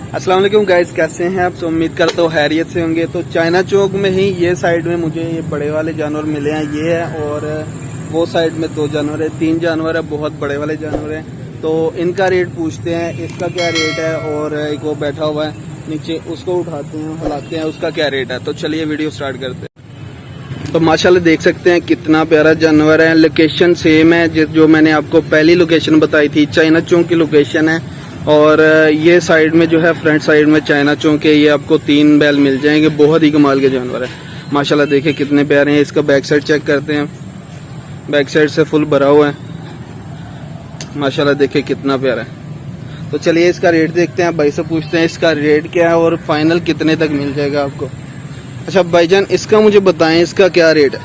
अस्सलाम वालेकुम गाइस, कैसे हैं आप? तो उम्मीद करता हूँ हैरियत से होंगे। तो चाइना चौक में ही ये साइड में मुझे ये बड़े वाले जानवर मिले हैं, ये है और वो साइड में 2 जानवर है, 3 जानवर है, बहुत बड़े वाले जानवर हैं। तो इनका रेट पूछते हैं, इसका क्या रेट है, और एक वो बैठा हुआ है नीचे, उसको उठाते हैं हिलाते हैं, उसका क्या रेट है। तो चलिए वीडियो स्टार्ट करते हैं। तो माशाल्लाह देख सकते हैं कितना प्यारा जानवर है। लोकेशन सेम है जो मैंने आपको पहली लोकेशन बताई थी, चाइना चौक की लोकेशन है। और ये साइड में जो है फ्रंट साइड में चाइना चौक है, ये आपको 3 बैल मिल जाएंगे। बहुत ही कमाल के जानवर है माशाल्लाह, देखिए कितने प्यारे हैं। इसका बैक साइड चेक करते हैं, बैक साइड से फुल भरा हुआ है माशाल्लाह, देखिए कितना प्यारा है। तो चलिए इसका रेट देखते हैं, भाई से पूछते हैं इसका रेट क्या है और फाइनल कितने तक मिल जाएगा आपको। अच्छा भाईजान, इसका मुझे बताएं, इसका क्या रेट है?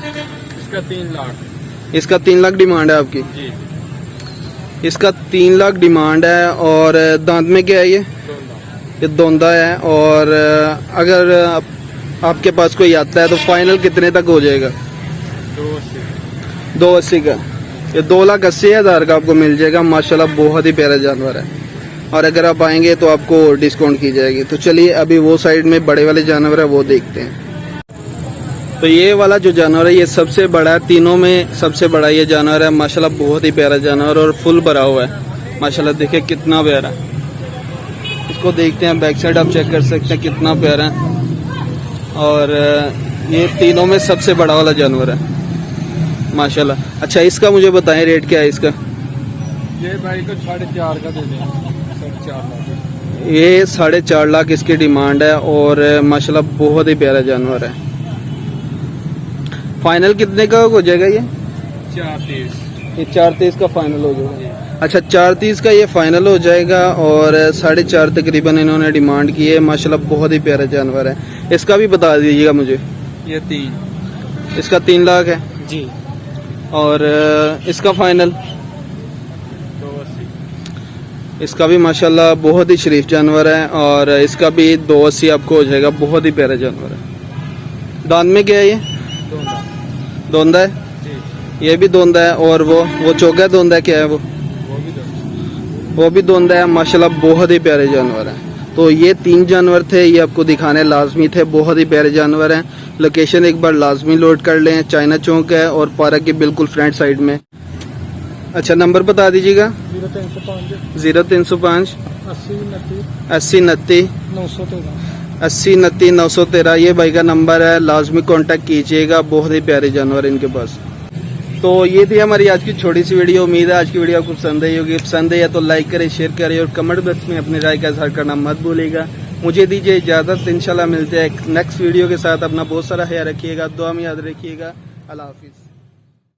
इसका 3 लाख। इसका 3 लाख डिमांड है आपकी जी। इसका 3 लाख डिमांड है। और दांत में क्या है ये दोंदा है। और अगर आपके पास कोई आता है तो फाइनल कितने तक हो जाएगा? 280 का। ये 2,80,000 का आपको मिल जाएगा माशाल्लाह, बहुत ही प्यारा जानवर है। और अगर आप आएंगे तो आपको डिस्काउंट की जाएगी। तो चलिए अभी वो साइड में बड़े वाले जानवर है वो देखते हैं। तो ये वाला जो जानवर है ये सबसे बड़ा है, तीनों में सबसे बड़ा ये जानवर है माशाल्लाह, बहुत ही प्यारा जानवर और फुल भरा हुआ है माशाल्लाह, देखिए कितना प्यारा। इसको देखते हैं, बैक साइड आप चेक कर सकते हैं कितना प्यारा है। और ये तीनों में सबसे बड़ा वाला जानवर है माशाल्लाह। अच्छा इसका मुझे बताएं रेट क्या है इसका? ये भाई को 4.5 का दे दें। 4.5 लाख। ये 4.5 लाख इसकी डिमांड है और माशाल्लाह बहुत ही प्यारा जानवर है। फाइनल कितने का हो जाएगा ये? 4.30। ये 4.30 का फाइनल हो जाएगा। अच्छा 4.30 का ये फाइनल हो जाएगा और 4.5 तकरीबन इन्होंने डिमांड की है माशाल्लाह, बहुत ही प्यारा जानवर है। इसका भी बता दीजिएगा मुझे। ये 3। इसका 3 लाख है जी। और इसका फाइनल 280। इसका भी माशाल्लाह बहुत ही शरीफ जानवर है और इसका भी 280 आपको हो जाएगा, बहुत ही प्यारा जानवर है। दांत में क्या है ये? दोंदा है जी। ये भी दोंदा है। और वो चौका दोंदा है, क्या है वो? वो भी दोंदा है माशाल्लाह, बहुत ही प्यारे जानवर हैं। तो ये 3 जानवर थे, ये आपको दिखाने लाजमी थे, बहुत ही प्यारे जानवर हैं। लोकेशन एक बार लाजमी नोट कर लें, चाइना चौक है और पार्क के बिल्कुल फ्रंट साइड में। अच्छा नंबर बता दीजिएगा। 0305 80 29 913। ये भाई का नंबर है, लाजमी कांटेक्ट कीजिएगा, बहुत ही प्यारे जानवर इनके पास। तो ये थी हमारी आज की छोटी सी वीडियो। उम्मीद है आज की वीडियो आपको पसंद आई होगी। पसंद है तो लाइक करें, शेयर करें और कमेंट बॉक्स में अपनी राय का इजहार करना मत भूलिएगा। मुझे दीजिए इजाजत, इंशाल्लाह मिलते हैं नेक्स्ट वीडियो के साथ। अपना बहुत सारा ख्याल रखिएगा, दुआ में याद रखिएगा। अल्लाह हाफिज।